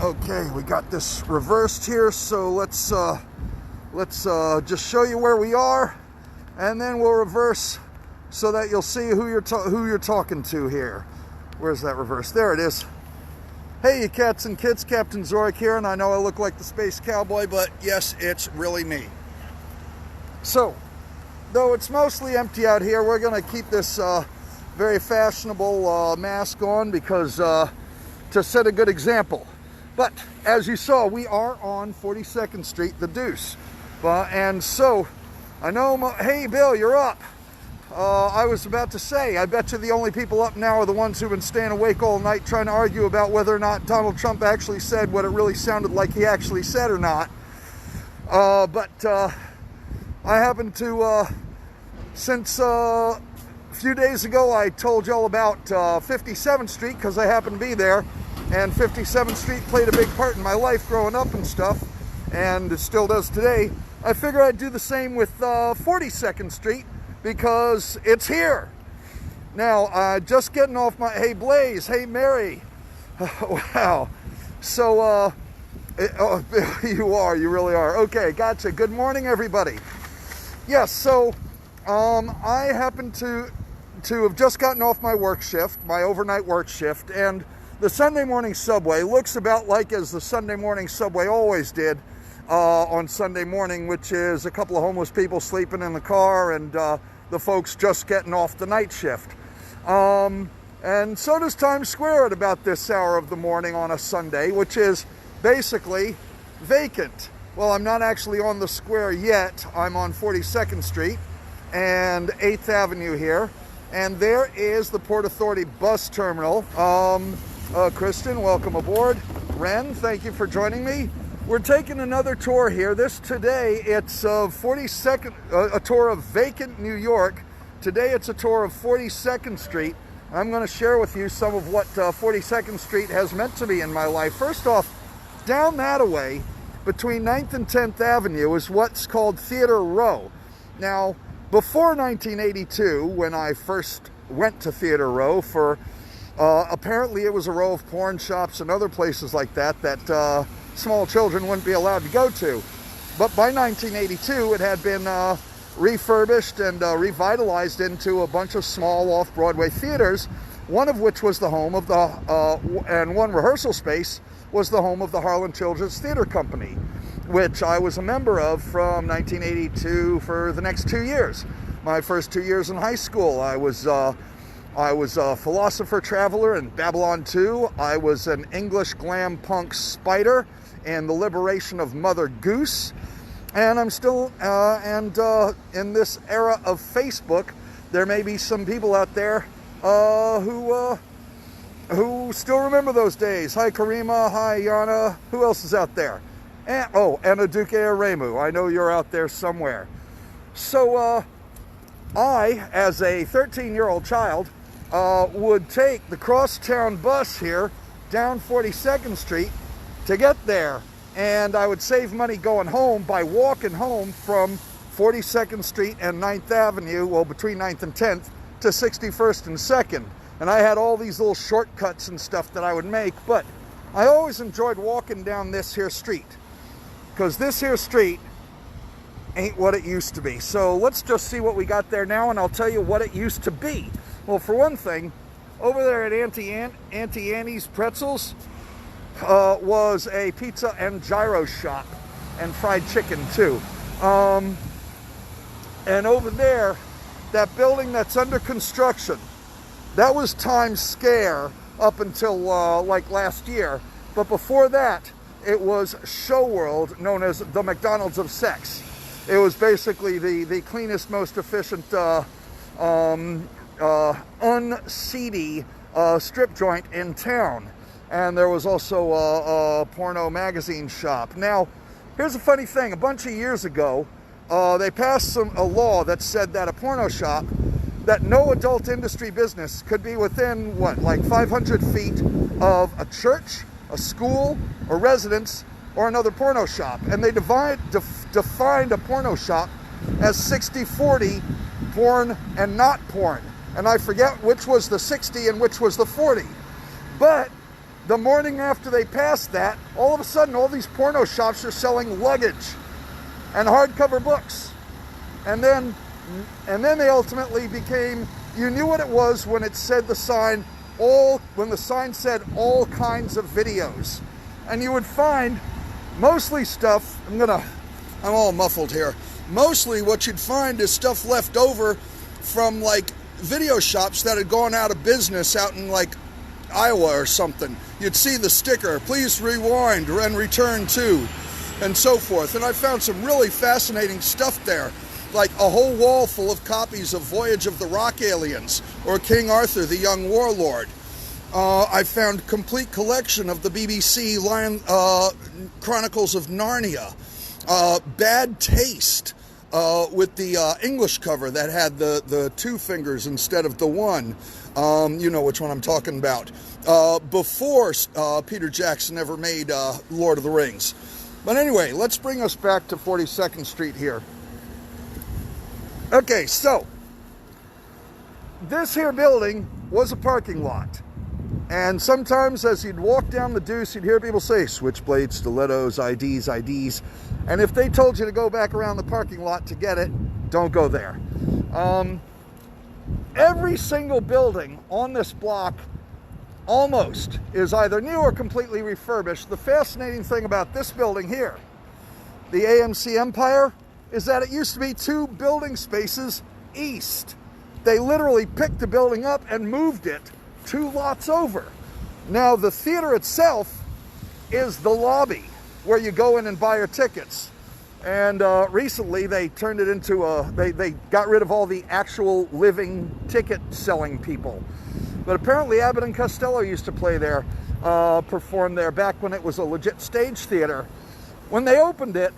Okay, we got this reversed here, so let's just show you where we are, and then we'll reverse so that you'll see who you're talking to here. Where's that reverse? There it is. Hey, you cats and kids, Captain Zorikh here, and I know I look like the space cowboy, but yes, it's really me. So, though it's mostly empty out here, we're going to keep this very fashionable mask on because to set a good example. But as you saw, we are on 42nd Street, the Deuce. And so, I know, hey Bill, you're up. I was about to say, I bet you the only people up now are the ones who've been staying awake all night trying to argue about whether or not Donald Trump actually said what it really sounded like he actually said or not. But I happen to, since a few days ago I told y'all about 57th Street because I happened to be there, and 57th Street played a big part in my life growing up and stuff, and it still does today. I figure I'd do the same with 42nd Street because it's here. Now, just getting off my, hey Blaze, hey Mary, wow. So, you really are. Okay, gotcha. Good morning, everybody. Yes, so I happen to have just gotten off my work shift, my overnight work shift, and the Sunday morning subway looks about like as the Sunday morning subway always did on Sunday morning, which is a couple of homeless people sleeping in the car and the folks just getting off the night shift. And so does Times Square at about this hour of the morning on a Sunday, which is basically vacant. Well, I'm not actually on the square yet. I'm on 42nd Street and 8th Avenue here. And there is the Port Authority bus terminal. Kristen, welcome aboard. Ren, thank you for joining me. We're taking another tour here. Today, it's a tour of vacant New York. Today, it's a tour of 42nd Street. I'm going to share with you some of what 42nd Street has meant to me in my life. First off, down that way, between 9th and 10th Avenue, is what's called Theater Row. Now, before 1982, when I first went to Theater Row for apparently it was a row of porn shops and other places like that small children wouldn't be allowed to go to. But by 1982, it had been refurbished and revitalized into a bunch of small off-Broadway theaters, one of which was the home of and one rehearsal space was the home of the Harlan Children's Theater Company, which I was a member of from 1982 for the next 2 years. My first 2 years in high school, I was a philosopher traveler in Babylon 2. I was an English glam punk spider in The Liberation of Mother Goose. And I'm still, in this era of Facebook, there may be some people out there who still remember those days. Hi Karima, hi Yana, who else is out there? And Aduke Aremu, I know you're out there somewhere. So I, as a 13-year-old child, would take the crosstown bus here down 42nd Street to get there, and I would save money going home by walking home from 42nd Street and 9th Avenue, well, between 9th and 10th, to 61st and 2nd. And I had all these little shortcuts and stuff that I would make, but I always enjoyed walking down this here street, because this here street ain't what it used to be. So let's just see what we got there now, and I'll tell you what it used to be. Well, for one thing, over there at Auntie Annie's Pretzels was a pizza and gyro shop, and fried chicken too. And over there, that building that's under construction, that was Times Square up until like last year. But before that, it was Show World, known as the McDonald's of Sex. It was basically the cleanest, most efficient, unseedy strip joint in town. And there was also a porno magazine shop. Now, here's a funny thing. A bunch of years ago, they passed a law that said that a porno shop, that no adult industry business could be within, like 500 feet of a church, a school, a residence, or another porno shop. And they defined a porno shop as 60-40 porn and not porn. And I forget which was the 60 and which was the 40. But the morning after they passed that, all of a sudden all these porno shops are selling luggage and hardcover books. And then they ultimately became, you knew what it was when it said the sign, when the sign said all kinds of videos. And you would find mostly stuff, I'm all muffled here. Mostly what you'd find is stuff left over from like video shops that had gone out of business out in like Iowa or something. You'd see the sticker, please rewind and return to, and so forth. And I found some really fascinating stuff there, like a whole wall full of copies of Voyage of the Rock Aliens or King Arthur the Young Warlord. I found complete collection of the BBC Chronicles of Narnia. Bad Taste with the English cover that had the two fingers instead of the one. You know which one I'm talking about. Before Peter Jackson ever made Lord of the Rings. But anyway, let's bring us back to 42nd Street here. Okay, so this here building was a parking lot. And sometimes as you'd walk down the deuce, you'd hear people say, switchblades, stilettos, IDs, IDs. And if they told you to go back around the parking lot to get it, don't go there. Every single building on this block almost is either new or completely refurbished. The fascinating thing about this building here, the AMC Empire, is that it used to be 2 building spaces east. They literally picked the building up and moved it 2 lots over. Now the theater itself is the lobby where you go in and buy your tickets. And recently they turned it into they got rid of all the actual living ticket selling people. But apparently Abbott and Costello used to play there, perform there back when it was a legit stage theater. When they opened it,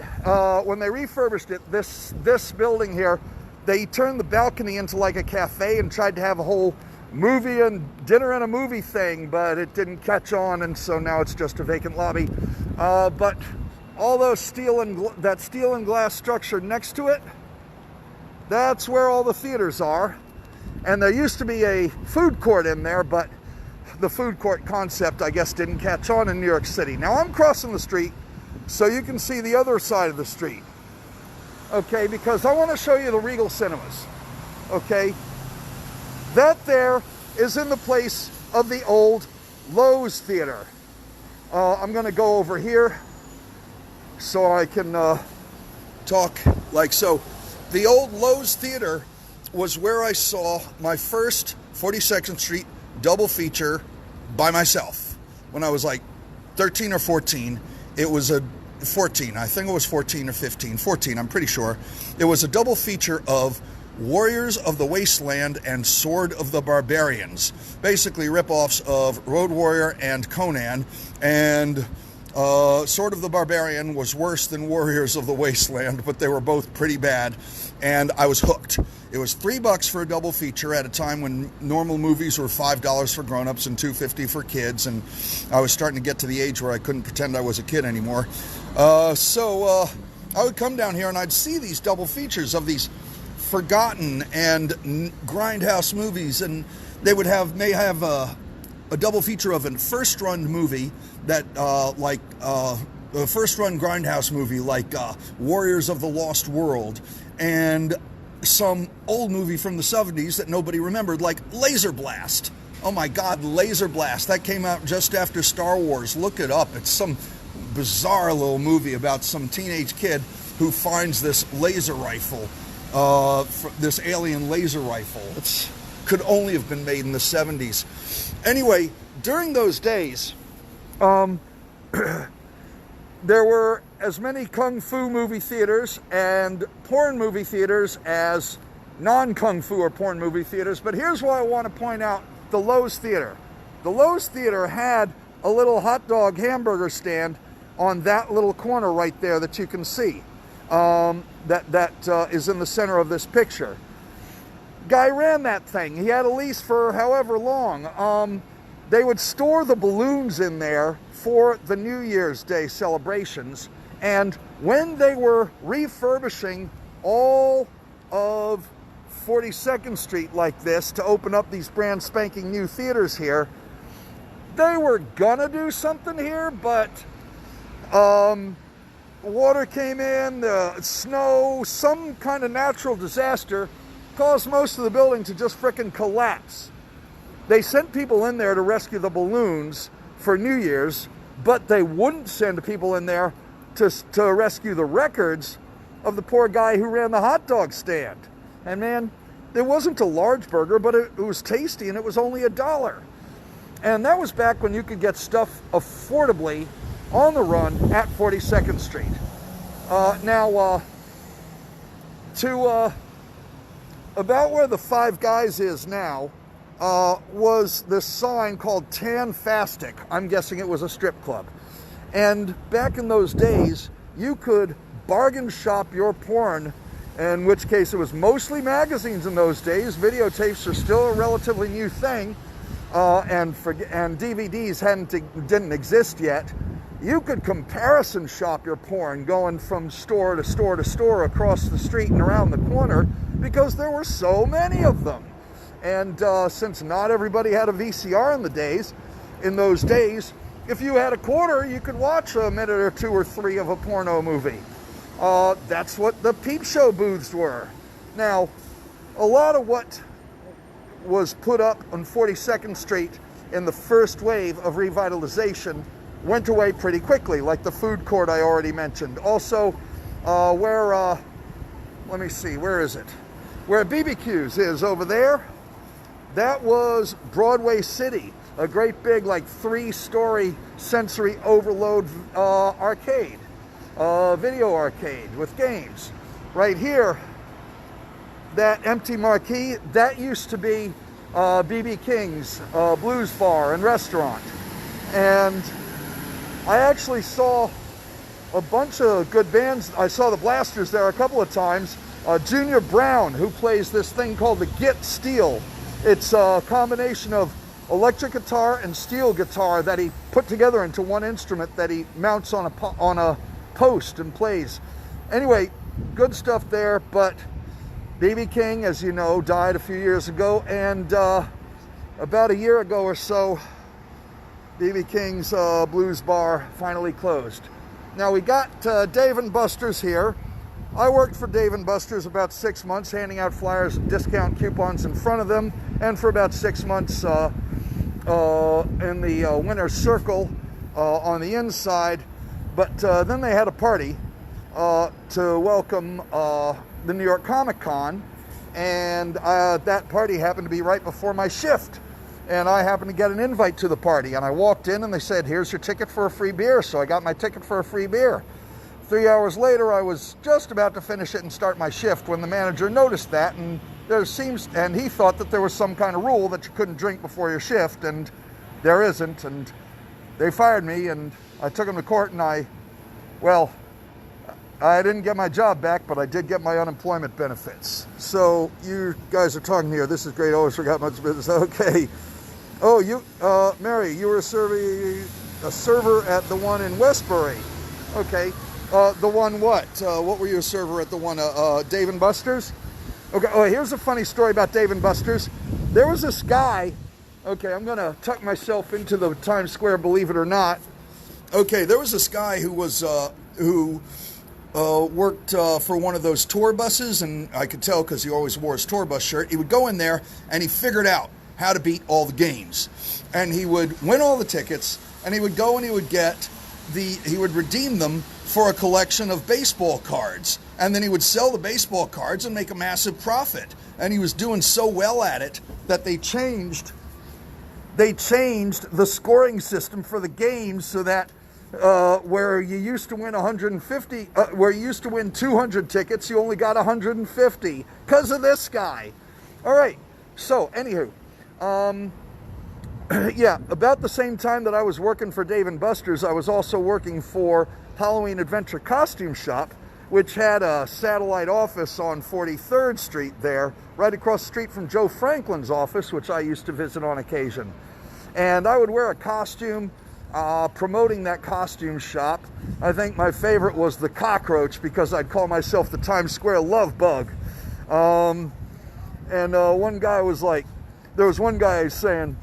when they refurbished it, this building here, they turned the balcony into like a cafe and tried to have a whole movie and dinner and a movie thing, but it didn't catch on, and so now it's just a vacant lobby. But all those steel and glass structure next to it, that's where all the theaters are. And there used to be a food court in there, but the food court concept, I guess, didn't catch on in New York City. Now I'm crossing the street so you can see the other side of the street, okay, because I want to show you the Regal Cinemas, okay? That there is in the place of the old Lowe's Theater. I'm going to go over here so I can talk like so. The old Lowe's Theater was where I saw my first 42nd Street double feature by myself when I was like 13 or 14. It was a 14, I think it was 14 or 15, 14, I'm pretty sure. It was a double feature of Warriors of the Wasteland and Sword of the Barbarians, basically rip-offs of Road Warrior and Conan, and Sword of the Barbarian was worse than Warriors of the Wasteland, but they were both pretty bad, and I was hooked. It was $3 for a double feature at a time when normal movies were $5 for grown-ups and $2.50 for kids, and I was starting to get to the age where I couldn't pretend I was a kid anymore. So I would come down here and I'd see these double features of these forgotten and grindhouse movies, and they would may have a double feature of a first-run movie that a first-run grindhouse movie like Warriors of the Lost World, and some old movie from the 70s that nobody remembered, like Laser Blast. Oh my God, Laser Blast. That came out just after Star Wars. Look it up. It's some bizarre little movie about some teenage kid who finds this laser rifle, this alien laser rifle. It could only have been made in the 70s. Anyway, during those days, there were as many kung fu movie theaters and porn movie theaters as non-kung fu or porn movie theaters. But here's why I want to point out the Lowe's Theater. The Lowe's Theater had a little hot dog hamburger stand on that little corner right there that you can see. That is in the center of this picture. Guy ran that thing. He had a lease for however long. They would store the balloons in there for the New Year's Day celebrations. And when they were refurbishing all of 42nd Street like this to open up these brand spanking new theaters here, they were gonna do something here, but water came in, the snow, some kind of natural disaster caused most of the building to just frickin' collapse. They sent people in there to rescue the balloons for New Year's, but they wouldn't send people in there to rescue the records of the poor guy who ran the hot dog stand. And man, it wasn't a large burger, but it was tasty, and it was only $1. And that was back when you could get stuff affordably on the run at 42nd Street. About where the Five Guys is now, was this sign called Tan-Fastic. I'm guessing it was a strip club. And back in those days, you could bargain shop your porn, in which case it was mostly magazines in those days. Videotapes are still a relatively new thing, and DVDs didn't exist yet. You could comparison shop your porn going from store to store to store across the street and around the corner because there were so many of them. And since not everybody had a VCR in those days, if you had a quarter, you could watch a minute or two or three of a porno movie. That's what the peep show booths were. Now, a lot of what was put up on 42nd Street in the first wave of revitalization went away pretty quickly, like the food court I already mentioned. Also, let me see, where is it? Where BBQ's is over there, that was Broadway City, a great big, like 3-story sensory overload arcade, video arcade with games. Right here, that empty marquee, that used to be B.B. King's blues bar and restaurant. And I actually saw a bunch of good bands. I saw the Blasters there a couple of times. Junior Brown, who plays this thing called the Git Steel. It's a combination of electric guitar and steel guitar that he put together into one instrument that he mounts on a post and plays. Anyway, good stuff there, but B.B. King, as you know, died a few years ago, and about a year ago or so, B.B. King's blues bar finally closed. Now we got Dave & Buster's here. I worked for Dave & Buster's about 6 months, handing out flyers and discount coupons in front of them, and for about 6 months in the winner's circle on the inside. But then they had a party to welcome the New York Comic Con, and that party happened to be right before my shift. And I happened to get an invite to the party, and I walked in and they said, "Here's your ticket for a free beer." So I got my ticket for a free beer. 3 hours later, I was just about to finish it and start my shift when the manager noticed that, and he thought that there was some kind of rule that you couldn't drink before your shift, and there isn't. And they fired me, and I took him to court, and I didn't get my job back, but I did get my unemployment benefits. So you guys are talking here. This is great. Always forgot much business. Okay. Oh, Mary, you were a server at the one in Westbury. Okay. The one what? What were you a server at the one, Dave & Buster's? Okay, here's a funny story about Dave & Buster's. There was this guy, okay, I'm gonna tuck myself into the Times Square, believe it or not. Okay, there was this guy who was, worked for one of those tour buses, and I could tell because he always wore his tour bus shirt. He would go in there, and he figured out how to beat all the games. And he would win all the tickets, and he would go and he would redeem them for a collection of baseball cards. And then he would sell the baseball cards and make a massive profit. And he was doing so well at it that they changed the scoring system for the games so that where you used to win 150, where you used to win 200 tickets, you only got 150 because of this guy. All right, so anywho, yeah, about the same time that I was working for Dave & Buster's, I was also working for Halloween Adventure Costume Shop, which had a satellite office on 43rd Street there, right across the street from Joe Franklin's office, which I used to visit on occasion. And I would wear a costume, promoting that costume shop. I think my favorite was the cockroach, because I'd call myself the Times Square love bug. One guy was like, there was one guy saying,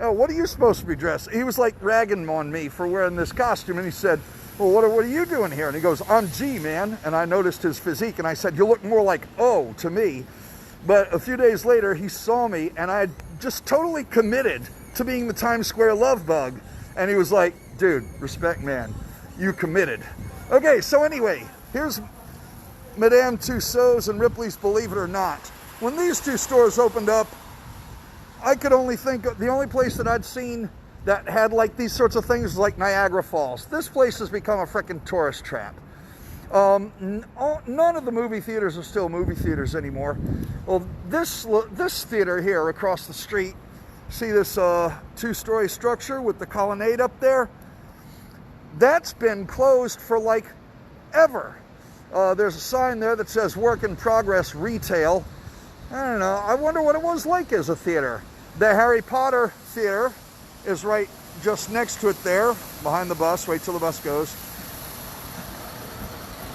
oh, what are you supposed to be dressed? He was like ragging on me for wearing this costume, and he said, well, what are you doing here? And he goes, I'm G, man. And I noticed his physique, and I said, you look more like O to me. But a few days later, he saw me, and I had just totally committed to being the Times Square love bug. And he was like, dude, respect, man. You committed. Okay, so anyway, here's Madame Tussauds and Ripley's Believe It or Not. When these two stores opened up, I could only think of the only place that I'd seen that had like these sorts of things was like Niagara Falls. This place has become a freaking tourist trap. None of the movie theaters are still movie theaters anymore. Well, this theater here across the street, see this two-story structure with the colonnade up there? That's been closed for like ever. There's a sign there that says work in progress retail. I don't know. I wonder what it was like as a theater. The Harry Potter theater is right just next to it there, behind the bus. Wait till the bus goes.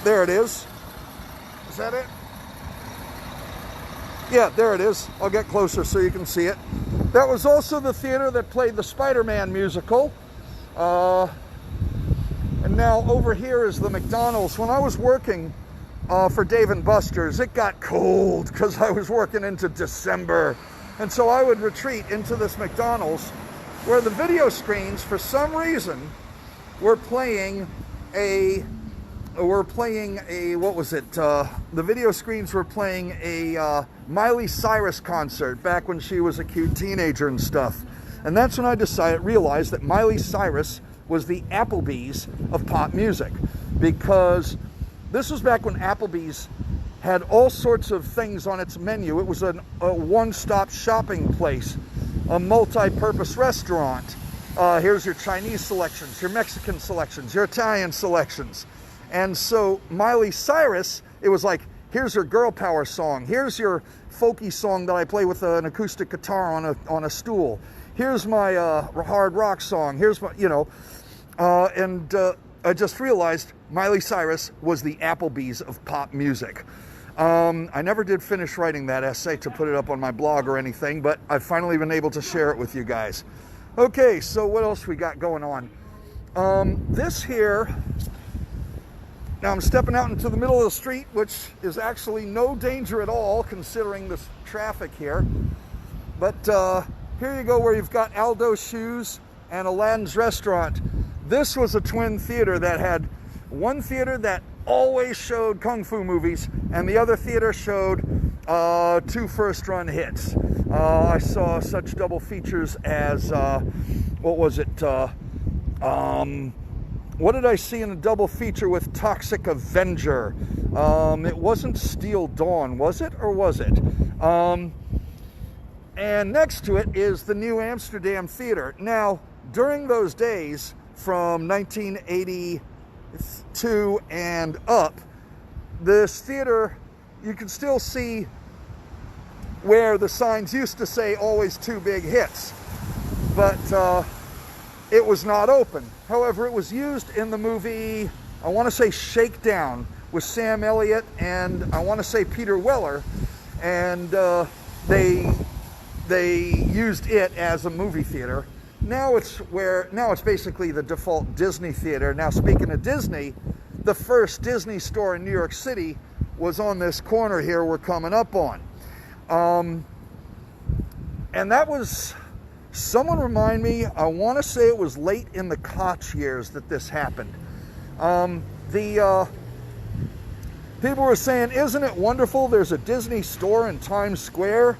There it is. Is that it? Yeah, there it is. I'll get closer so you can see it. That was also the theater that played the Spider-Man musical. And now over here is the McDonald's. When I was working for Dave & Buster's, it got cold because I was working into December. And so I would retreat into this McDonald's where the video screens, for some reason, were playing a, what was it? The video screens were playing a Miley Cyrus concert back when she was a cute teenager and stuff. And that's when I realized that Miley Cyrus was the Applebee's of pop music, because this was back when Applebee's had all sorts of things on its menu. It was a one-stop shopping place, a multi-purpose restaurant. Here's your Chinese selections, your Mexican selections, your Italian selections. And so Miley Cyrus, it was like, here's your girl power song. Here's your folky song that I play with an acoustic guitar on a stool. Here's my hard rock song. Here's my, I just realized Miley Cyrus was the Applebee's of pop music. I never did finish writing that essay to put it up on my blog or anything, but I've finally been able to share it with you guys. Okay, so what else we got going on? This here, now I'm stepping out into the middle of the street, which is actually no danger at all considering this traffic here. But here you go, where you've got Aldo's Shoes and Aladdin's Restaurant. This was a twin theater that had one theater that always showed kung fu movies, and the other theater showed two first-run hits. I saw such double features as, what was it? What did I see in a double feature with Toxic Avenger? It wasn't Steel Dawn, was it? Or was it? And next to it is the New Amsterdam Theater. Now, during those days, from 1982 and up, this theater, you can still see where the signs used to say always two big hits, but it was not open. However, it was used in the movie, I want to say Shakedown, with Sam Elliott and I want to say Peter Weller, and they used it as a movie theater. Now it's basically the default Disney theater. Now, speaking of Disney, the first Disney store in New York City was on this corner here we're coming up on. And that was, someone remind me, I want to say it was late in the Koch years that this happened. People were saying, isn't it wonderful there's a Disney store in Times Square?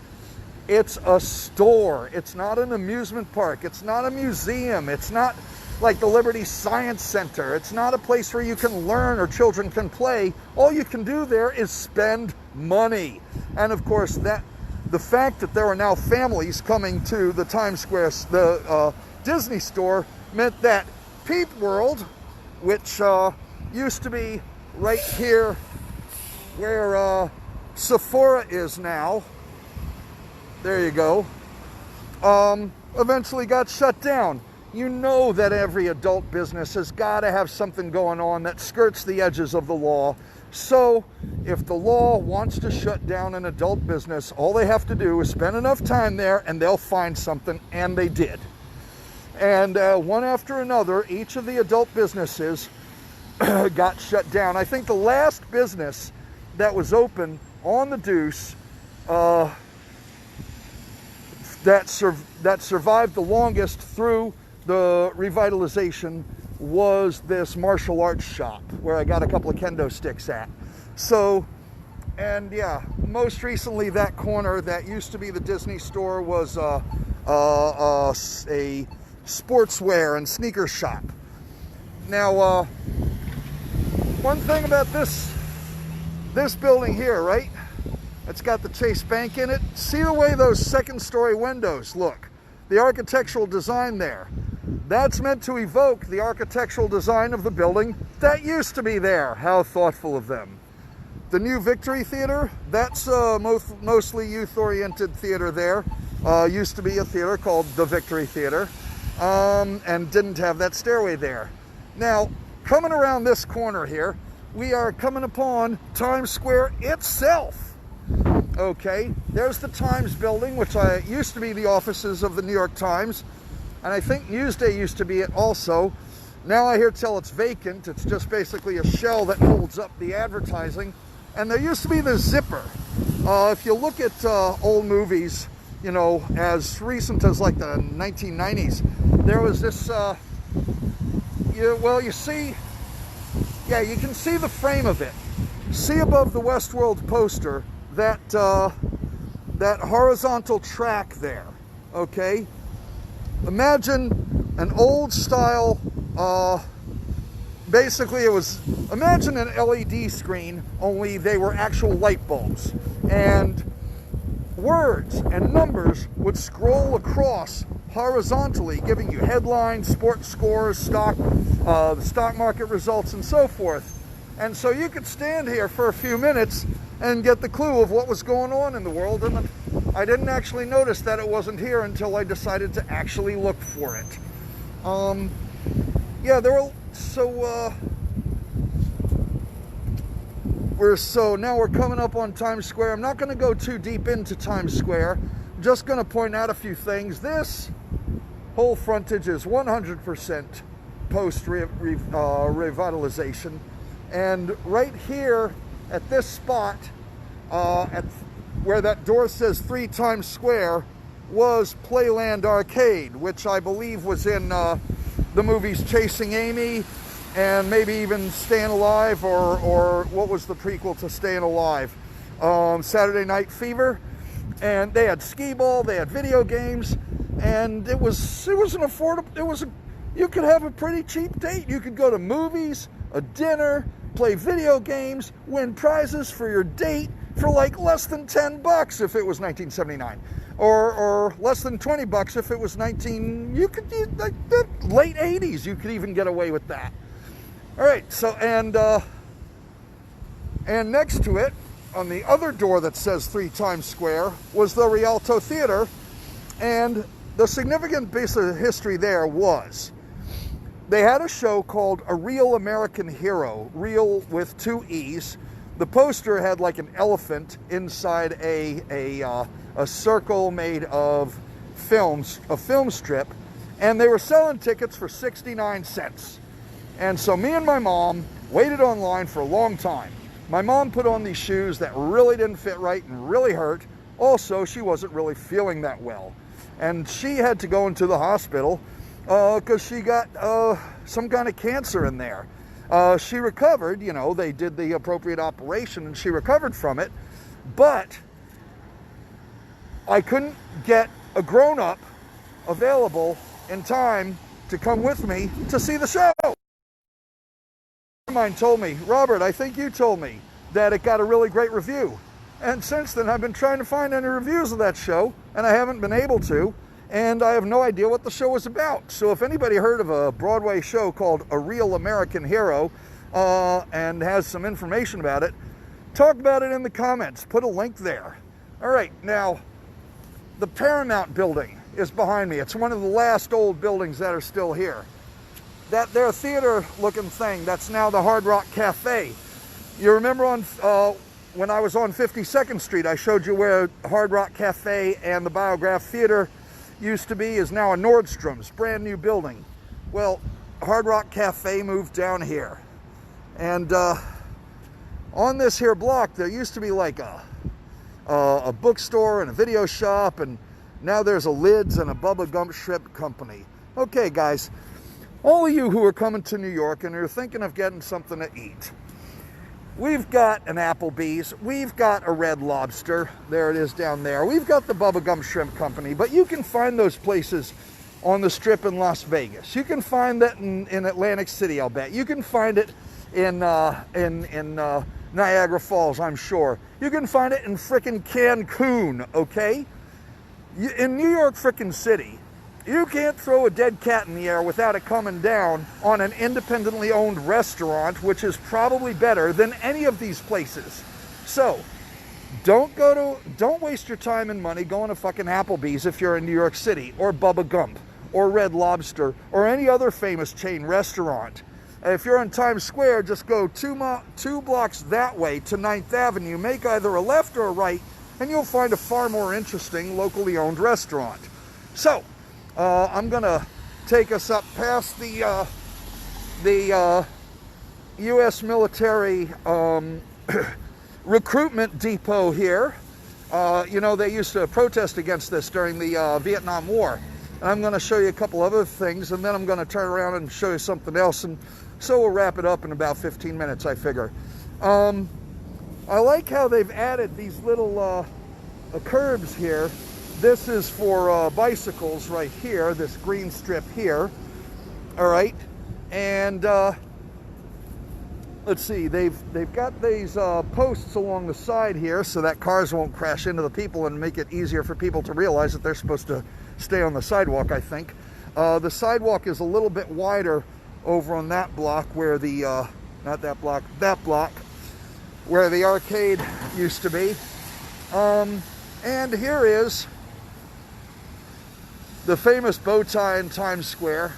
It's a store. It's not an amusement park. It's not a museum. It's not like the Liberty Science Center. It's not a place where you can learn or children can play. All you can do there is spend money. And of course, the fact that there are now families coming to the Times Square, the Disney store, meant that Peep World, which used to be right here where Sephora is now, there you go, eventually got shut down. You know that every adult business has got to have something going on that skirts the edges of the law. So if the law wants to shut down an adult business, all they have to do is spend enough time there and they'll find something, and they did. And one after another, each of the adult businesses got shut down. I think the last business that was open on the Deuce that survived the longest through the revitalization was this martial arts shop where I got a couple of kendo sticks at. So, and yeah, most recently that corner that used to be the Disney store was a sportswear and sneaker shop. Now, one thing about this building here, right? It's got the Chase Bank in it. See the way those second-story windows look? The architectural design there. That's meant to evoke the architectural design of the building that used to be there. How thoughtful of them. The new Victory Theater, that's mostly youth-oriented theater there. Used to be a theater called the Victory Theater, and didn't have that stairway there. Now, coming around this corner here, we are coming upon Times Square itself. Okay, there's the Times building, which used to be the offices of the New York Times, and I think Newsday used to be it also. Now I hear tell it's vacant. It's just basically a shell that holds up the advertising. And there used to be the Zipper. If you look at old movies, you know, as recent as like the 1990s, there was this, you see, yeah, you can see the frame of it. See above the Westworld poster that horizontal track there, okay? Imagine an old style, basically imagine an LED screen, only they were actual light bulbs. And words and numbers would scroll across horizontally, giving you headlines, sports scores, the stock market results, and so forth. And so you could stand here for a few minutes and get the clue of what was going on in the world. And I didn't actually notice that it wasn't here until I decided to actually look for it. Yeah, now we're coming up on Times Square. I'm not going to go too deep into Times Square. I'm just going to point out a few things. This whole frontage is 100% post-revitalization. And right here at this spot, where that door says 3 Times Square, was Playland Arcade, which I believe was in the movies Chasing Amy and maybe even Staying Alive, or what was the prequel to Staying Alive? Saturday Night Fever. And they had skee ball, they had video games, and it was an affordable, you could have a pretty cheap date. You could go to movies, a dinner, play video games, win prizes for your date for like less than $10 if it was 1979, or less than $20 if it was like the late 80s. You could even get away with that. All right, so and next to it, on the other door that says 3 Times Square, was the Rialto Theater, and the significant piece of history there was they had a show called A Real American Hero, real with 2 E's. The poster had like an elephant inside a circle made of films, a film strip, and they were selling tickets for 69 cents. And so me and my mom waited online for a long time. My mom put on these shoes that really didn't fit right and really hurt. Also, she wasn't really feeling that well. And she had to go into the hospital because she got some kind of cancer in there. She recovered, you know, they did the appropriate operation and she recovered from it. But I couldn't get a grown-up available in time to come with me to see the show. Mine told me, Robert, I think you told me that it got a really great review. And since then, I've been trying to find any reviews of that show, and I haven't been able to, and I have no idea what the show was about. So if anybody heard of a Broadway show called A Real American Hero and has some information about it, talk about it in the comments. Put a link there. All right, now, the Paramount Building is behind me. It's one of the last old buildings that are still here. That their theater-looking thing, that's now the Hard Rock Cafe. You remember when I was on 52nd Street, I showed you where Hard Rock Cafe and the Biograph Theater used to be is now a Nordstrom's, brand new building. Well, Hard Rock Cafe moved down here. And on this here block, there used to be like a bookstore and a video shop, and now there's a Lids and a Bubba Gump Shrimp Company. Okay, guys, all of you who are coming to New York and are thinking of getting something to eat, we've got an Applebee's, we've got a Red Lobster, there it is down there, we've got the Bubba Gump Shrimp Company, but you can find those places on the Strip in Las Vegas. You can find that in Atlantic City, I'll bet. You can find it in Niagara Falls, I'm sure. You can find it in frickin' Cancun, okay? In New York frickin' City, you can't throw a dead cat in the air without it coming down on an independently owned restaurant, which is probably better than any of these places. So, don't waste your time and money going to fucking Applebee's if you're in New York City, or Bubba Gump, or Red Lobster, or any other famous chain restaurant. If you're in Times Square, just go two blocks that way to 9th Avenue, make either a left or a right, and you'll find a far more interesting locally owned restaurant. So, I'm gonna take us up past the U.S. military recruitment depot here. You know, they used to protest against this during the Vietnam War. And I'm gonna show you a couple other things, and then I'm gonna turn around and show you something else, and so we'll wrap it up in about 15 minutes, I figure. I like how they've added these little curbs here. This is for bicycles right here, this green strip here. All right, and let's see, they've got these posts along the side here so that cars won't crash into the people and make it easier for people to realize that they're supposed to stay on the sidewalk, I think. The sidewalk is a little bit wider over on that block where the, not that block, that block, where the arcade used to be. And here is the famous bow tie in Times Square.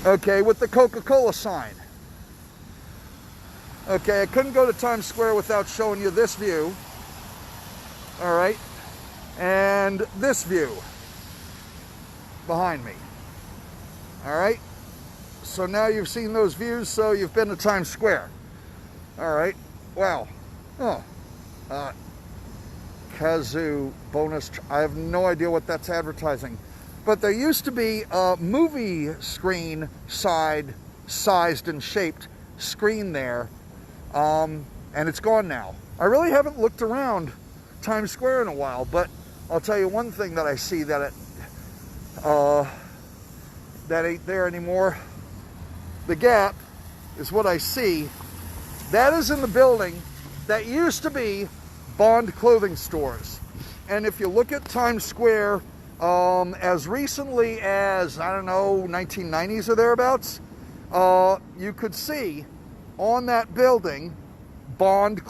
Okay, with the Coca-Cola sign. Okay, I couldn't go to Times Square without showing you this view. All right, and this view behind me. All right, so now you've seen those views, so you've been to Times Square. All right, wow. Oh, Kazoo bonus. I have no idea what that's advertising. But there used to be a movie screen sized and shaped screen there, and it's gone now. I really haven't looked around Times Square in a while, but I'll tell you one thing that I see that that ain't there anymore. The Gap is what I see. That is in the building that used to be Bond clothing stores. And if you look at Times Square, as recently as, I don't know, 1990s or thereabouts, you could see on that building Bond,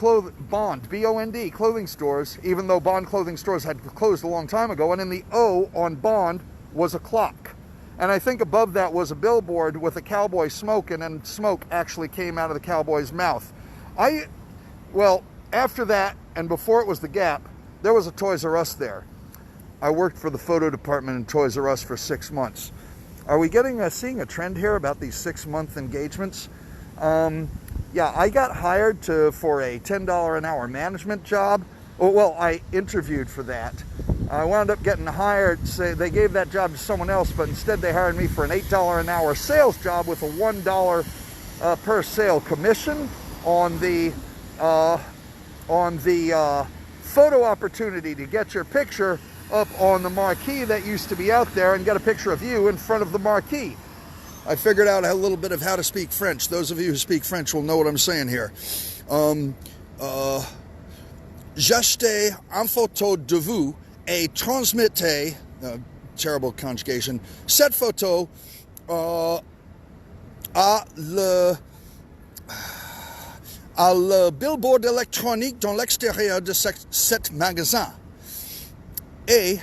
B-O-N-D, clothing stores, even though Bond clothing stores had closed a long time ago, and in the O on Bond was a clock. And I think above that was a billboard with a cowboy smoking, and smoke actually came out of the cowboy's mouth. Well, after that, and before it was the Gap, there was a Toys R Us there. I worked for the photo department in Toys R Us for 6 months. Are we seeing a trend here about these 6-month engagements? Yeah, I got hired for a $10 an hour management job. Well, I interviewed for that. I wound up getting hired. They gave that job to someone else, but instead they hired me for an $8 an hour sales job with a $1 per sale commission on the photo opportunity to get your picture up on the marquee that used to be out there and get a picture of you in front of the marquee. I figured out a little bit of how to speak French. Those of you who speak French will know what I'm saying here. J'achetais une photo de vous et transmettez, terrible conjugation, cette photo à le billboard électronique dans l'extérieur de cet magasin. Et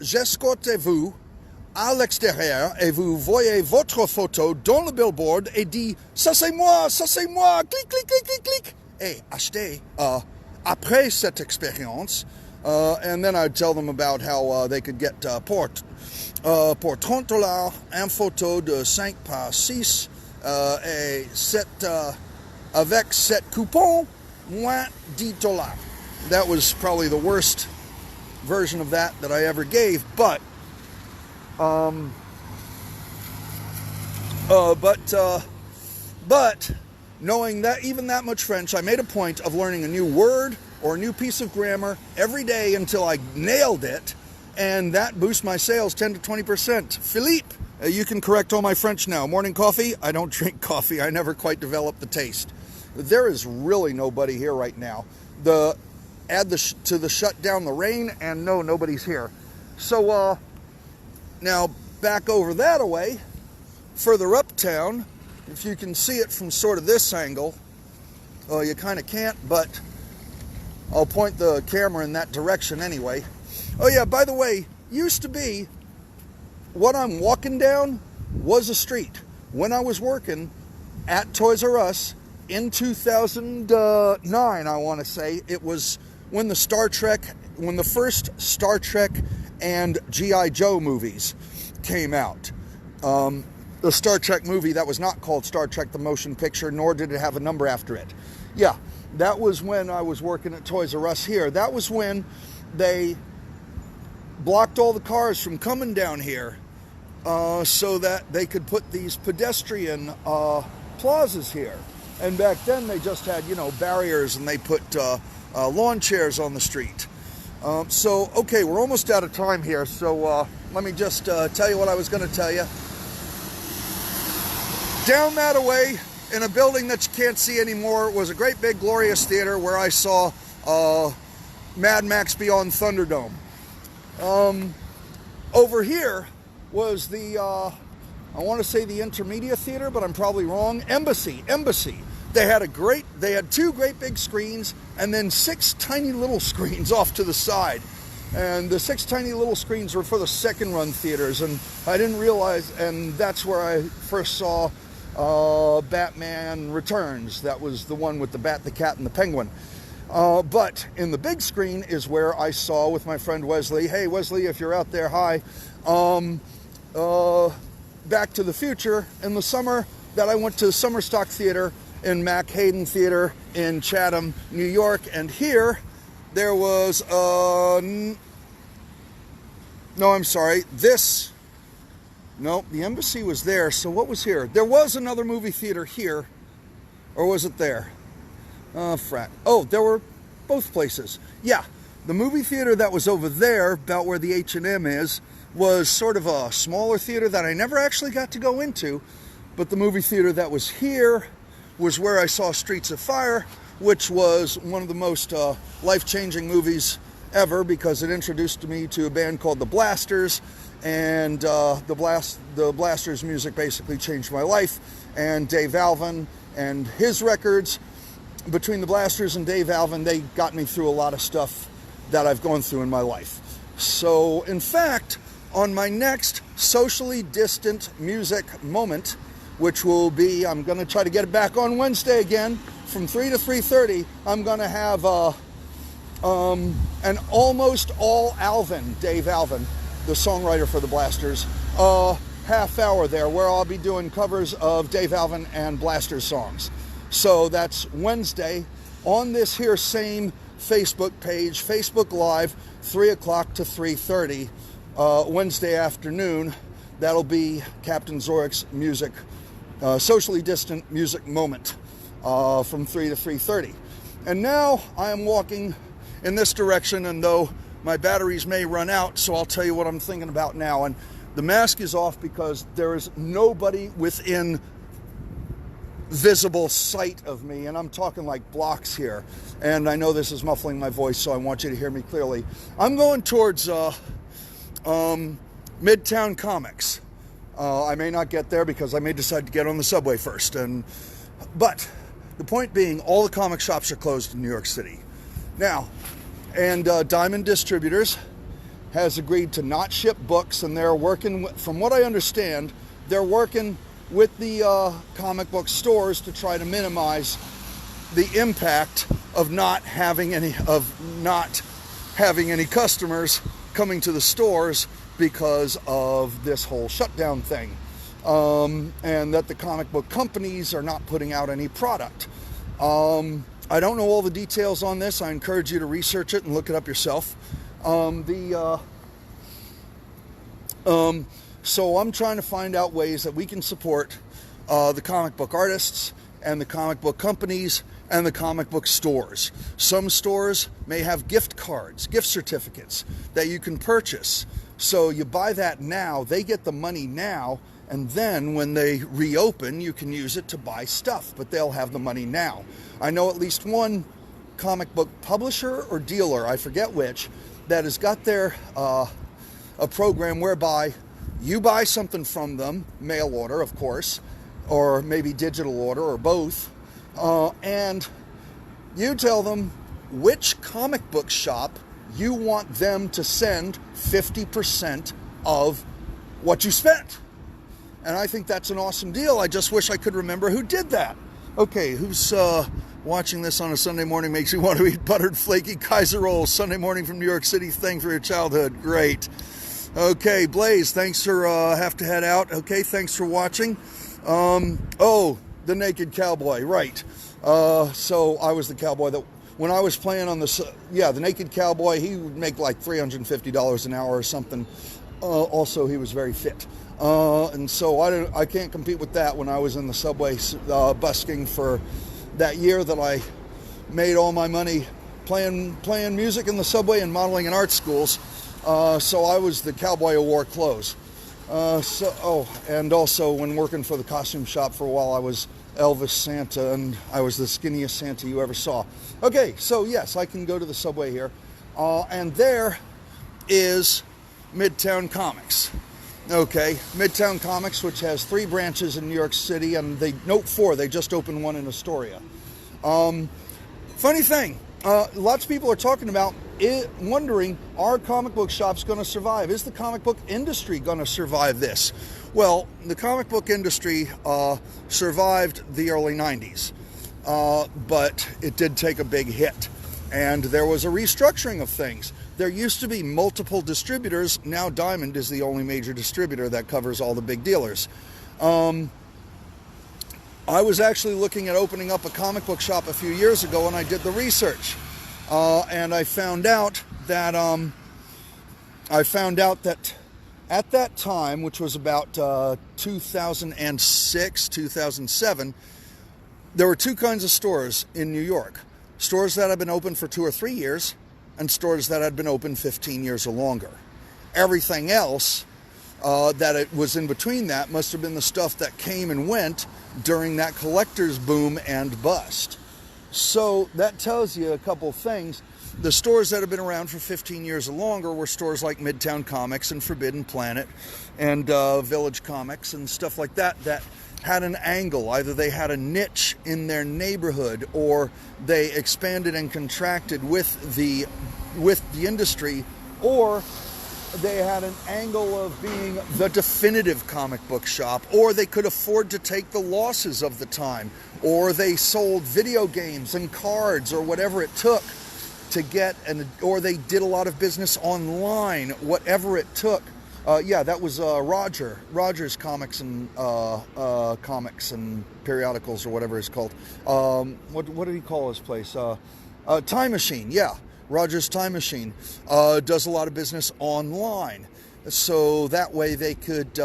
j'escorte-vous à l'extérieur et vous voyez votre photo dans le billboard et dit « Ça c'est moi, clic, clic, clic, clic, clic » et achetez après cette expérience, and then I'd tell them about how they could get pour $30 un photo de 5 par 6 et avec 7 coupons, moins $10. That was probably the worst version of that I ever gave, but knowing that even that much French, I made a point of learning a new word or a new piece of grammar every day until I nailed it, and that boosts my sales 10 to 20%. Philippe, you can correct all my French now. Morning coffee? I don't drink coffee. I never quite developed the taste. There is really nobody here right now. Add to the shutdown the rain, and no, nobody's here. So now back over that away, further uptown, if you can see it from sort of this angle, you kind of can't, but I'll point the camera in that direction anyway. Oh yeah, by the way, used to be, what I'm walking down was a street. When I was working at Toys R Us in 2009, I want to say, it was when the first Star Trek and G.I. Joe movies came out. The Star Trek movie that was not called Star Trek the Motion Picture, nor did it have a number after it. Yeah, that was when I was working at Toys R Us here. That was when they blocked all the cars from coming down here so that they could put these pedestrian plazas here. And back then they just had, barriers, and they put lawn chairs on the street. So, okay, we're almost out of time here, so let me just tell you what I was going to tell you. Down that away, in a building that you can't see anymore, was a great big glorious theater where I saw Mad Max Beyond Thunderdome. Over here was the, I want to say the Intermedia Theater, but I'm probably wrong. Embassy. They had two great big screens, and then 6 tiny little screens off to the side. And the 6 tiny little screens were for the second run theaters, and I didn't realize, and that's where I first saw Batman Returns. That was the one with the Bat, the Cat, and the Penguin. But in the big screen is where I saw with my friend Wesley. Hey Wesley, if you're out there, hi. Back to the Future in the summer that I went to Summer Stock Theater in Mack Hayden Theater in Chatham, New York. And here there was the Embassy was there. So what was here? There was another movie theater here, or was it there? There were both places. Yeah, the movie theater that was over there, about where the H&M is, was sort of a smaller theater that I never actually got to go into. But the movie theater that was here was where I saw Streets of Fire, which was one of the most life-changing movies ever, because it introduced me to a band called the Blasters, and the Blasters music basically changed my life. And Dave Alvin and his records, between the Blasters and Dave Alvin, they got me through a lot of stuff that I've gone through in my life. So, in fact, on my next socially distant music moment, which will be, I'm going to try to get it back on Wednesday again, from 3 to 3:30, I'm going to have an almost all Alvin, Dave Alvin, the songwriter for the Blasters, half hour there, where I'll be doing covers of Dave Alvin and Blasters songs. So that's Wednesday on this here same Facebook page, Facebook Live, 3 o'clock to 3:30, Wednesday afternoon. That'll be Captain Zorich's music, socially distant music moment, from 3 to 3:30. And now I am walking in this direction, and though my batteries may run out, so I'll tell you what I'm thinking about now. And the mask is off because there is nobody within visible sight of me, and I'm talking like blocks here. And I know this is muffling my voice, so I want you to hear me clearly. I'm going towards Midtown Comics. I may not get there because I may decide to get on the subway first. But the point being, all the comic shops are closed in New York City now. And Diamond Distributors has agreed to not ship books, and they're working, from what I understand, they're working with the comic book stores to try to minimize the impact of not having any customers coming to the stores because of this whole shutdown thing, and that the comic book companies are not putting out any product. I don't know all the details on this. I encourage you to research it and look it up yourself. So I'm trying to find out ways that we can support the comic book artists and the comic book companies and the comic book stores. Some stores may have gift cards, gift certificates that you can purchase. So you buy that now, they get the money now, and then when they reopen, you can use it to buy stuff, but they'll have the money now. I know at least one comic book publisher or dealer, I forget which, that has got their a program whereby you buy something from them, mail order, of course, or maybe digital order, or both, and you tell them which comic book shop you want them to send 50% of what you spent. And I think that's an awesome deal. I just wish I could remember who did that. Okay, who's watching this on a Sunday morning makes you want to eat buttered flaky Kaiser rolls Sunday morning from New York City thing for your childhood. Great. Okay, Blaze, thanks for have to head out. Okay, thanks for watching. Oh, the Naked Cowboy, right. So I was the cowboy that, when I was playing on the Naked Cowboy, he would make like $350 an hour or something. Also, he was very fit. And so I can't compete with that when I was in the subway busking for that year that I made all my money playing music in the subway and modeling in art schools. So I was the cowboy who wore clothes. And also when working for the costume shop for a while, I was Elvis Santa, and I was the skinniest Santa you ever saw. Okay, so yes, I can go to the subway here. And there is Midtown Comics. Okay, Midtown Comics, which has 3 branches in New York City, and note 4, they just opened one in Astoria. Funny thing, lots of people are talking about wondering, are comic book shops going to survive? Is the comic book industry going to survive this? Well, the comic book industry survived the early 90s, but it did take a big hit, and there was a restructuring of things. There used to be multiple distributors. Now Diamond is the only major distributor that covers all the big dealers. I was actually looking at opening up a comic book shop a few years ago, and I did the research. And I found out that at that time, which was about 2006, 2007, there were 2 kinds of stores in New York. Stores that had been open for 2 or 3 years, and stores that had been open 15 years or longer. Everything else that it was in between that must have been the stuff that came and went during that collector's boom and bust. So that tells you a couple things. The stores that have been around for 15 years or longer were stores like Midtown Comics and Forbidden Planet and Village Comics and stuff like that, that had an angle. Either they had a niche in their neighborhood, or they expanded and contracted with the industry, or they had an angle of being the definitive comic book shop, or they could afford to take the losses of the time, or they sold video games and cards or whatever it took to get, or they did a lot of business online, whatever it took. That was Rogers Comics and periodicals, or whatever it's called. What did he call his place? Time Machine. Yeah, Rogers Time Machine does a lot of business online, so that way they could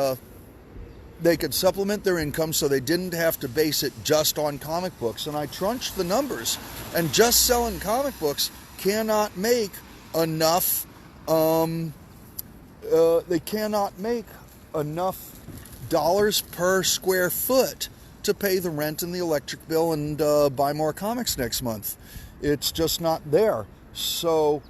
supplement their income, so they didn't have to base it just on comic books. And I crunched the numbers, and just selling comic books cannot make enough. They cannot make enough dollars per square foot to pay the rent and the electric bill and buy more comics next month. It's just not there. So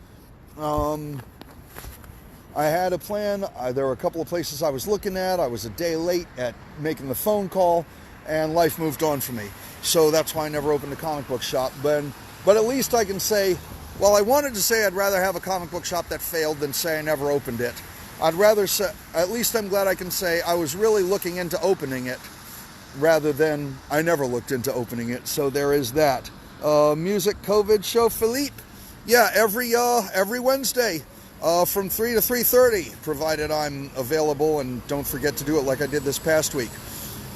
I had a plan. There were a couple of places I was looking at. I was a day late at making the phone call, and life moved on for me. So that's why I never opened a comic book shop. But at least I can say, well, I wanted to say I'd rather have a comic book shop that failed than say I never opened it. I'd rather say, at least I'm glad I can say I was really looking into opening it, rather than I never looked into opening it. So there is that. Music COVID show, Philippe. Yeah, every Wednesday from 3 to 3:30, provided I'm available, and don't forget to do it like I did this past week.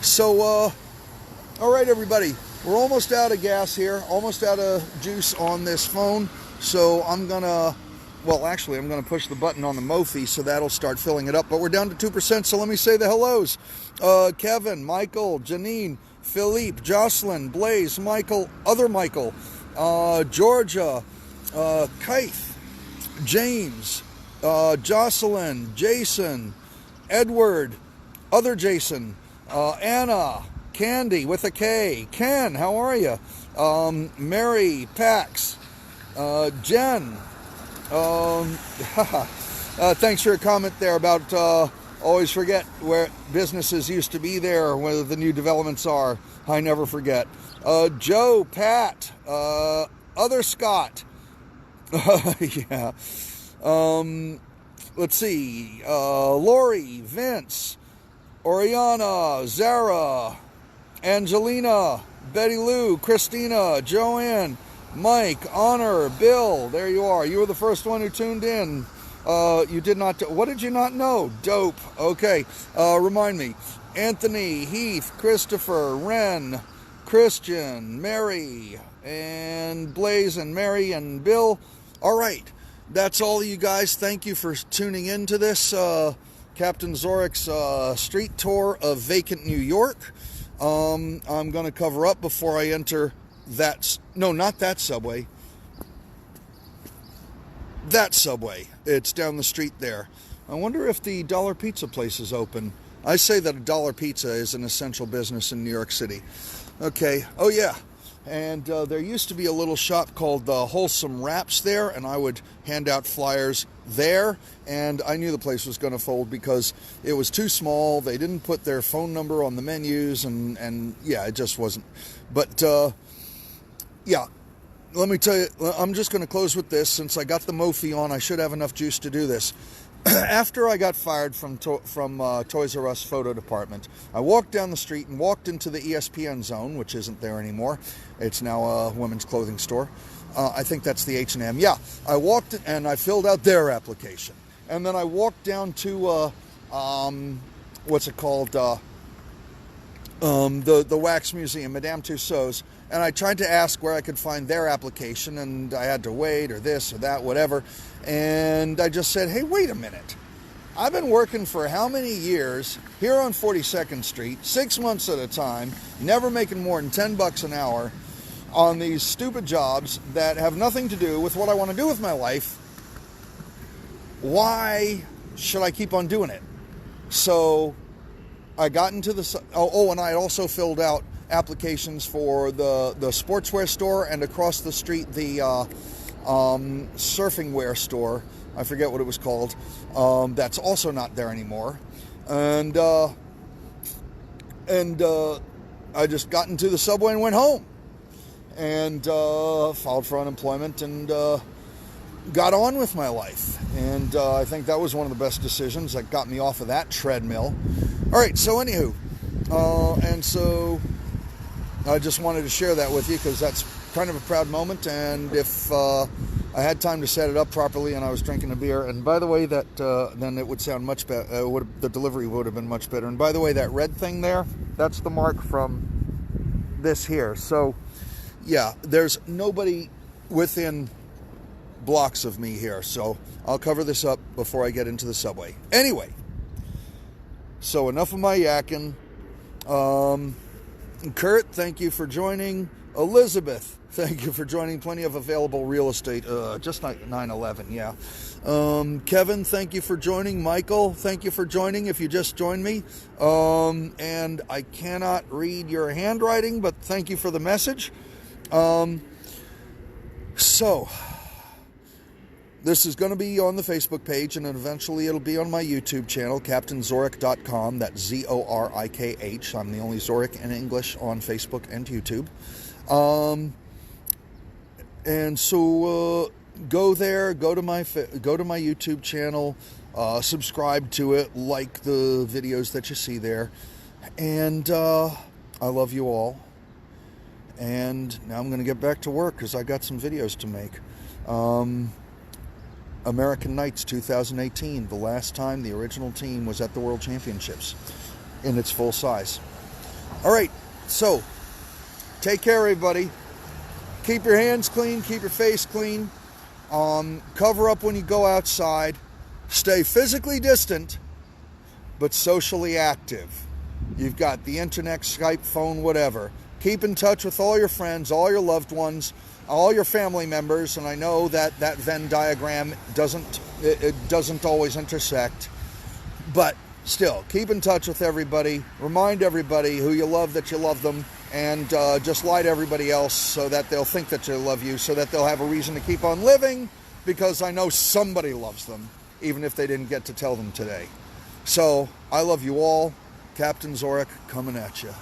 So, all right, everybody, we're almost out of gas here, almost out of juice on this phone, so I'm gonna push the button on the Mophie, so that'll start filling it up, but we're down to 2%, so let me say the hellos. Kevin, Michael, Janine, Philippe, Jocelyn, Blaze, Michael, other Michael, Georgia, Keith, James, Jocelyn, Jason, Edward, other Jason, Anna, Candy with a K, Ken, how are you? Mary, Pax, Jen, thanks for your comment there about always forget where businesses used to be there, where the new developments are. I never forget. Joe, Pat, other Scott. Yeah. Let's see. Lori, Vince, Oriana, Zara, Angelina, Betty Lou, Christina, Joanne, Mike, Honor, Bill. There you are. You were the first one who tuned in. You did not. What did you not know? Dope. Okay. Remind me. Anthony, Heath, Christopher, Ren, Christian, Mary, and Blaze, and Mary, and Bill. All right. That's all, you guys. Thank you for tuning in to this Captain Zorikh's street tour of Vacant, New York. I'm going to cover up before I enter that. No, not that subway. That subway. It's down the street there. I wonder if the Dollar Pizza place is open. I say that a Dollar Pizza is an essential business in New York City. Okay. Oh, yeah. And there used to be a little shop called Wholesome Wraps there, and I would hand out flyers there, and I knew the place was going to fold because it was too small. They didn't put their phone number on the menus, and yeah, it just wasn't. But, yeah. Let me tell you, I'm just going to close with this. Since I got the Mophie on, I should have enough juice to do this. After I got fired from Toys R Us photo department, I walked down the street and walked into the ESPN zone, which isn't there anymore. It's now a women's clothing store. I think that's the H&M. Yeah, I walked and I filled out their application. And then I walked down to, what's it called? The Wax Museum, Madame Tussauds. And I tried to ask where I could find their application, and I had to wait, or this or that, whatever. And I just said, hey, wait a minute. I've been working for how many years here on 42nd Street, 6 months at a time, never making more than $10 an hour on these stupid jobs that have nothing to do with what I want to do with my life. Why should I keep on doing it? So I got into the... Oh, and I also filled out applications for the sportswear store, and across the street the surfing wear store. I forget what it was called. That's also not there anymore. And I just got into the subway and went home, and filed for unemployment, and got on with my life. And I think that was one of the best decisions that got me off of that treadmill. All right, so anywho, and so I just wanted to share that with you because that's kind of a proud moment, and if I had time to set it up properly and I was drinking a beer, and by the way, that then it would sound much better, the delivery would have been much better. And by the way, that red thing there, that's the mark from this here. So yeah, there's nobody within blocks of me here, so I'll cover this up before I get into the subway. Anyway, so enough of my yakking. Kurt, thank you for joining. Elizabeth, thank you for joining. Plenty of available real estate. Just like 9/11, yeah. Kevin, thank you for joining. Michael, thank you for joining if you just joined me. And I cannot read your handwriting, but thank you for the message. So, this is going to be on the Facebook page, and eventually it'll be on my YouTube channel, CaptainZorikh.com. That's Zorikh. I'm the only Zorikh in English on Facebook and YouTube. And so go there, go to my YouTube channel, subscribe to it, like the videos that you see there, and I love you all. And now I'm going to get back to work because I got some videos to make. American Knights 2018, the last time the original team was at the World Championships in its full size. All right, so take care, everybody. Keep your hands clean, keep your face clean. Cover up when you go outside. Stay physically distant, but socially active. You've got the internet, Skype, phone, whatever. Keep in touch with all your friends, all your loved ones, all your family members, and I know that that Venn diagram doesn't always intersect, but still, keep in touch with everybody. Remind everybody who you love that you love them, and just lie to everybody else so that they'll think that they love you, so that they'll have a reason to keep on living, because I know somebody loves them, even if they didn't get to tell them today. So, I love you all. Captain Zorikh coming at you.